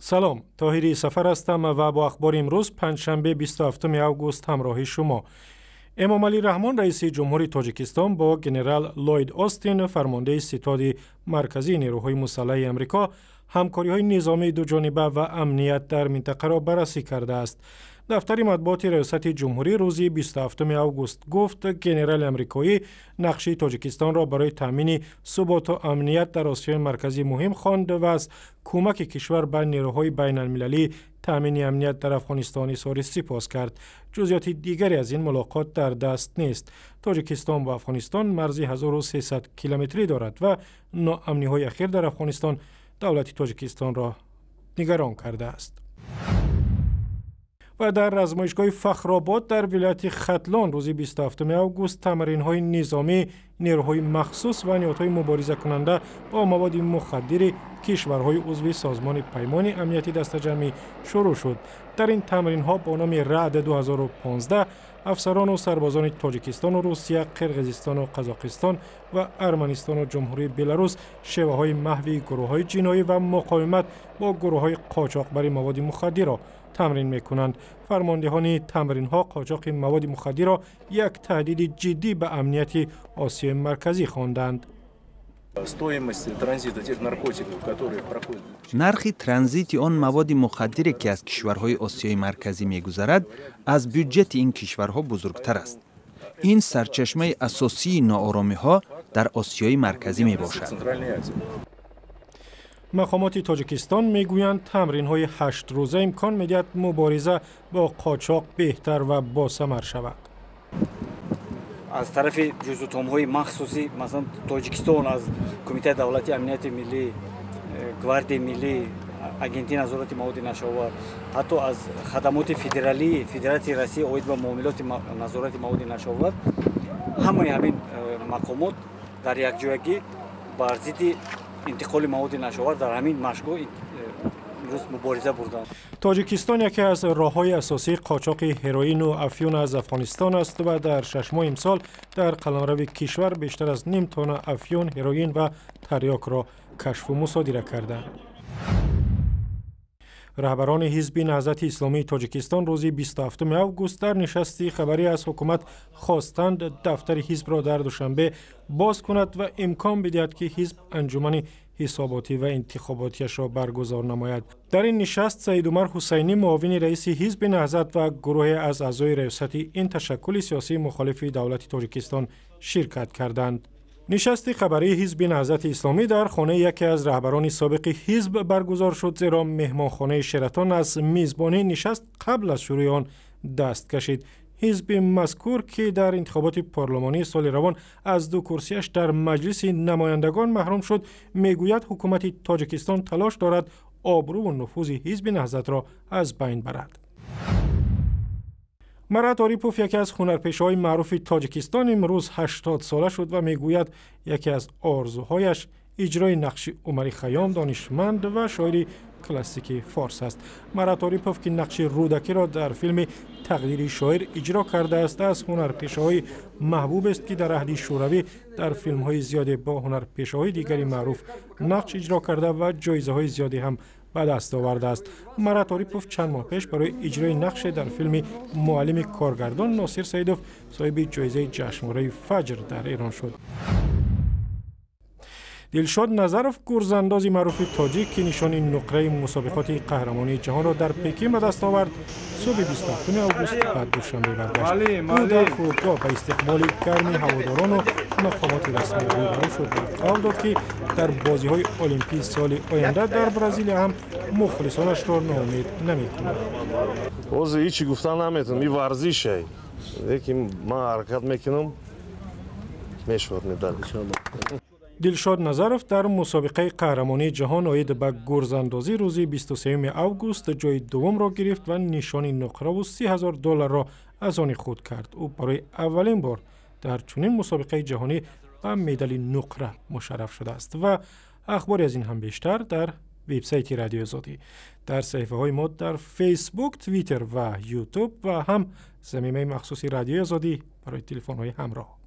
سلام، طاهری سفر هستم و با اخبار امروز پنجشنبه 27 اوگوست همراه شما. امام علی رحمان رئیس جمهوری تاجیکستان با گنرال لوید آستین فرمانده ستاد مرکزی نیروهای مسلح آمریکا همکاری‌های نظامی دوجانبه و امنیت در منطقه را بررسی کرده است. دفتر مطبوعات ریاست جمهوری روز 27 اوگوست گفت گنرال آمریکایی نقش تاجیکستان را برای تامین ثبات و امنیت در آسیای مرکزی مهم خواند و از کمک کشور به نیروهای بین المللی تامین امنیت در افغانستان اظهار سپاس کرد. جزئیات دیگری از این ملاقات در دست نیست. تاجیکستان و افغانستان مرزی 1300 کیلومتری دارد و ناامنی‌های اخیر در افغانستان دولت تاجیکستان را نگران کرده است. و در رزمایشگاه فخراباد در ولایت ختلان روز 27 اوگوست تمرین‌های نظامی نیروهای مخصوص و نهادهای مبارزه کننده با مواди مخدر کشورهای عضو سازمان پیمان امنیتی دسته‌جمعی شروع شد. در این تمرین‌ها با نام رعد 2015 افسران و سربازان تاجیکستان و روسیه، قرقیزستان و قزاقستان و ارمنستان و جمهوری بلاروس شیوه‌های محوی گروه‌های جنایی و مقاومت با گروه‌های قاچاقبر مواد مخدر را تمرین می‌کنند. فرماندهان تمرین‌ها قاچاق مواد مخدر را یک تهدید جدی به امنیت آسیای مرکزی خواندند. نرخ ترانزیت آن مواد مخدری که از کشورهای آسیای مرکزی می‌گذرد از بودجه این کشورها بزرگتر است. این سرچشمه اساسی ناآرامی‌ها در آسیای مرکزی میباشد. مقامات تاجیکستان میگویند تمرین‌های 8 روزه امکان می‌دهد مبارزه با قاچاق بهتر و باثمر شود. از طرف جزو تام‌های مخصوصی مثلا تاجیکستان از کمیته دولتی امنیت ملی، گواردی ملی، اگنتی نظارت مواد نشاور، حتی از خدمات فدرالی فدراسیون روسیه اوید به معاملات نظارت مواد نشاور، همین مقامات در یک جایگی بر ضد انتقال مواد نشاور در همین مشغول روز مبارزه بردند. تاجیکستان یکی از راه‌های اساسی قاچاق هروئین و افیون از افغانستان است و در 6 ماه امسال در قلمرو کشور بیشتر از نیم تن افیون، هروئین و تریاک را کشف و مصادره کردند. رهبران حزب نهزتی اسلامی تاجیکستان روز 27 اوگوست در نشستی خبری از حکومت خواستند دفتر حزب را در دوشنبه باز کند و امکان بدهد که حزب انجمن حساباتی و انتخاباتیش را برگزار نماید. در این نشست سید عمر حسینی معاون رئیس حزب نهضت و گروه از اعضای ریاست این تشکل سیاسی مخالف دولت تاجیکستان شرکت کردند. نشست خبری حزب نهضت اسلامی در خانه یکی از رهبران سابق حزب برگزار شد، زیرا مهمانخانه شراتون از میزبانی نشست قبل از شروع آن دست کشید. حزب مذکور که در انتخابات پارلمانی سال روان از 2 کرسیش در مجلس نمایندگان محروم شد، میگوید حکومت تاجیکستان تلاش دارد آبرو و نفوذ حزب نهضت را از بین برد. مرات اوریپوف یکی از هنرپیشه‌های معروف تاجیکستان امروز 80 ساله شد و میگوید یکی از آرزوهایش اجرای نقش عمر خیام دانشمند و شاعر کلاسیک فارس است. مرات اوریپوف که نقش رودکی را در فیلم تقدیر شاعر اجرا کرده است، از هنرپیشه‌های محبوب است که در عهد شوروی در فیلم‌های زیادی با هنرپیشه‌های دیگری معروف نقش اجرا کرده و جایزه‌های زیادی هم به دست آورده است. مرات اوریپوف چند ماه پیش برای اجرای نقش در فیلم معلم کارگردان ناصر سیدوف صاحب جایزه جشنواره فجر در ایران شد. دلشاد نظرов گورزندازی معروف تاجیک که نشان نقره مسابقات قهرمانی جهان را در پکین به دست آورد، صبح 27 اوگوست به دوشنبه برگشت. او در فرودگاه به استقبال گرم هواداران و مقامات رسمی روبرو شد و قول داد که در بازی‌های المپیک سال آینده در برزیل هم مخلصانش را ناامید نمی‌کند. باز هیچی گفتن نمیتونم، این ورزشه. یکی من حرکت میکنم میشورد مدال. دلشاد نظرов در مسابقه قهرمانی جهان آید به گورزندازی روز 23 اوگوست جای دوم را گرفت و نشان نقره و $30,000 را از آن خود کرد. او برای اولین بار در چنین مسابقه جهانی به مدال نقره مشرف شده است. و اخباری از این هم بیشتر در وبسایت رادیو آزادی، در صفحه های ما در فیسبوک، توییتر و یوتیوب و هم زمینه مخصوصی رادیو آزادی برای تلفن های همراه.